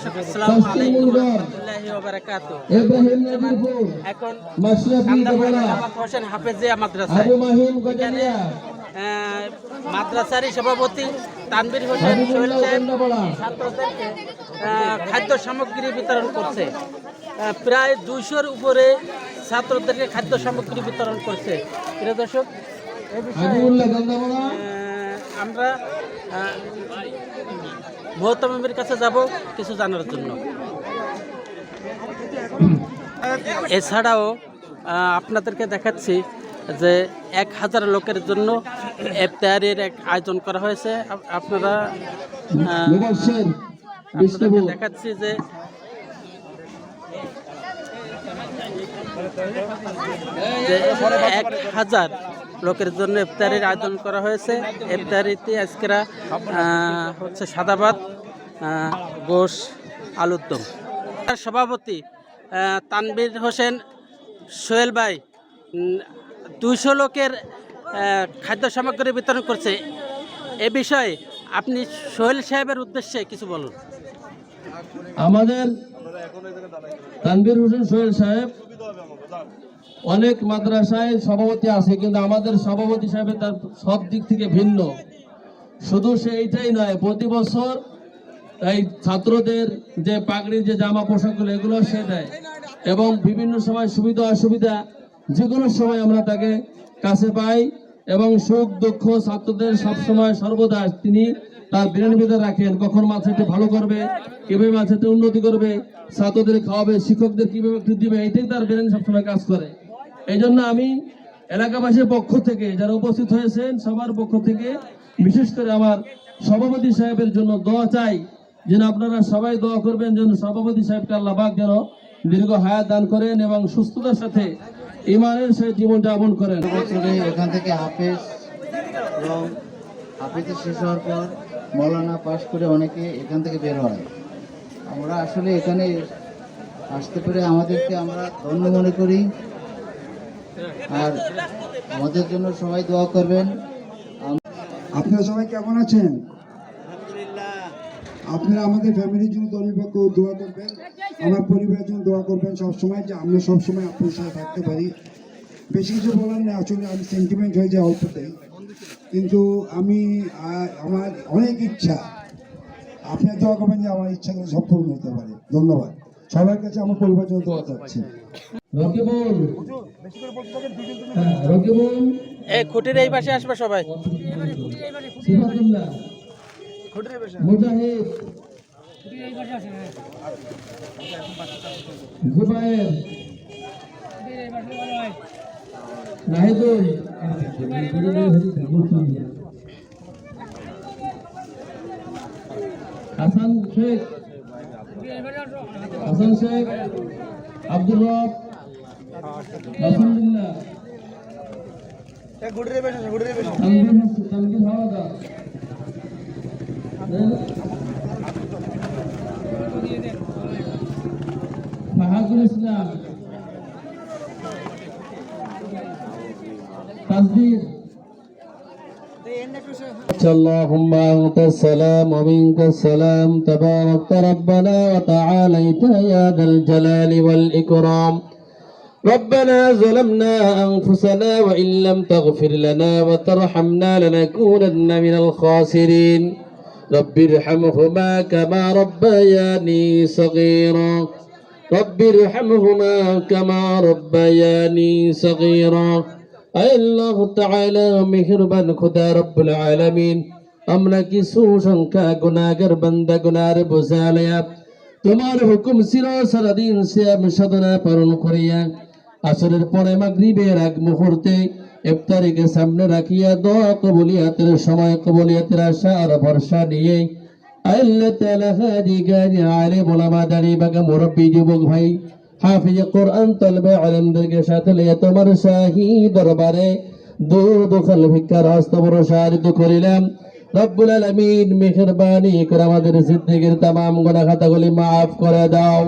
দর্শক আসসালামু আলাইকুম রাহমাতুল্লাহি ওয়া বারাকাতুহু। এখন জামাত হোসেন হাফেজিয়া মাদ্রাসা এখানে মাদ্রাসারই সভাপতি তানভীর হোসেন সোহেল সাহেব ছাত্রদেরকে খাদ্য সামগ্রী বিতরণ করছে। প্রায় 200-র উপরে ছাত্রদেরকে খাদ্য সামগ্রী বিতরণ করছে। প্রিয় দর্শক, এই বিষয়ে আমরা মোহতামিমের কাছে যাব কিছু জানার জন্য। এছাড়াও আপনাদেরকে দেখাচ্ছি যে 1000 লোকের জন্য ইফতারের এক আয়োজন করা হয়েছে। আপনারা দেখাচ্ছি যে 1000 লোকের জন্য ইফতারের আয়োজন করা হয়েছে। ইফতারিতে আজকেরা হচ্ছে সাদা ভাত, গোশ, আলুর দম। সভাপতি তানভীর হোসেন সোহেল ভাই 200 লোকের খাদ্য সামগ্রী বিতরণ করছে। এ বিষয়ে আপনি সোহেল সাহেবের উদ্দেশ্যে কিছু বলুন। আমাদের তানভীর হোসেন সোহেল সাহেব অনেক মাদ্রাসায় সভাপতি আছে, কিন্তু আমাদের সভাপতি সাহেবের তার সব দিক থেকে ভিন্ন। শুধু সে এইটাই নয়, প্রতি বছর এই ছাত্রদের যে পাগড়ির যে জামা পোশাকগুলো এগুলো সে দেয়, এবং বিভিন্ন সময় সুবিধা অসুবিধা যে কোনো সময় আমরা তাকে কাছে পাই, এবং সুখ দুঃখ ছাত্রদের সবসময় সর্বদা তিনি তার ব্রেনের ভিতরে রাখেন। কখন মাদ্রাসাটি ভালো করবে, কিভাবে মাদ্রাসাটি উন্নতি করবে, ছাত্রদের খাওয়াবে, শিক্ষকদের কিভাবে একটু দিবে, এইটাই তার ব্রেন সবসময় কাজ করে। এই জন্য আমি এলাকাবাসীর পক্ষ থেকে যারা উপস্থিত হয়েছেন সবার পক্ষ থেকে বিশেষ করে আমার সভাপতি সাহেবের জন্য দোয়া চাই, যেন আপনারা সবাই দোয়া করবেন যেন সভাপতি সাহেবকে আল্লাহ পাক যেন দীর্ঘ হায়াত দান করেন এবং সুস্থতার সাথে ইমানের সাথে জীবন যাপন করেন। এখান থেকে হাফেজ এবং হাফেজে শেষ হওয়ার পর মৌলানা পাশ করে অনেকে এখান থেকে বের হয়। আমরা আসলে এখানে আসতে পেরে আমাদেরকে আমরা ধন্য মনে করি, আর আমাদের জন্য সবাই দোয়া করবেন। আপনারা সবাই কেমন আছেন? আপনারা আমাদের ফ্যামিলির জন্য দলিলপক্ষ দোয়া করবেন, আমার পরিবারের জন্য দোয়া করবেন সবসময়, যে আমরা সবসময় আপনার সাথে থাকতে পারি। বেশি কিছু বলার নেই, আসলে আমি সেন্টিমেন্ট হয়ে যাই অল্পতেই, কিন্তু আমার অনেক ইচ্ছা, আপনার দোয়া করবেন যে আমার ইচ্ছাগুলো সব পূর্ণ হতে পারে। ধন্যবাদ সবার কাছে, আমার পরিবারের জন্য দোয়া চাচ্ছি। এই খুঁটির এই পাশে আসবে সবাই। মুজাহিদ, জুবায়ের, নাহিদুল, হাসান শেখ, আব্দুর রব, আলহামদুলিল্লাহ, তানভীর হাওলাদার, ফাহাদুল ইসলাম, তাসদীর। اللهم أنت السلام ومنك السلام تبارك ربنا وتعاليت يا ذا الجلال والإكرام. ربنا ظلمنا أنفسنا وإن لم تغفر لنا وترحمنا لنكونن من الخاسرين. رب ارحمهما كما ربياني صغيرا. رب ارحمهما كما ربياني صغيرا. আল্লাহ তাআলা মেহেরবান খোদা রব্বুল আলামিন, আমরা কিছু সংখ্যা গুনাহগার বান্দা গুনার বোঝা লইয়া তোমার হুকুম ছিল সারাদিন সিয়াম সাধনা পালন করিয়া আসরের পরে মাগরিবের আগ মুহূর্তে ইফতারিকে সামনে রাখিয়া দোয়া কবুলিয়াতের সময় কবুলিয়াতের আশা আর ভরসা নিয়ে আল্লাহ তাআলা হাদি গানি আলেম ওলামা দানি বাগা মুরব্বি যুবক ভাই হাফিজ কোরআন তলবে আলেমদেরকে সাথে লিয়ে তোমার শাহী দরবারে দুখাল ভিক্ষার হস্ত প্রসারিত করিলাম। রব্বুল আলামিন মেহেরবানি করে আমাদের জিন্দেগীর তামাম গুনাহ খাতাগুলি মাফ করে দাও।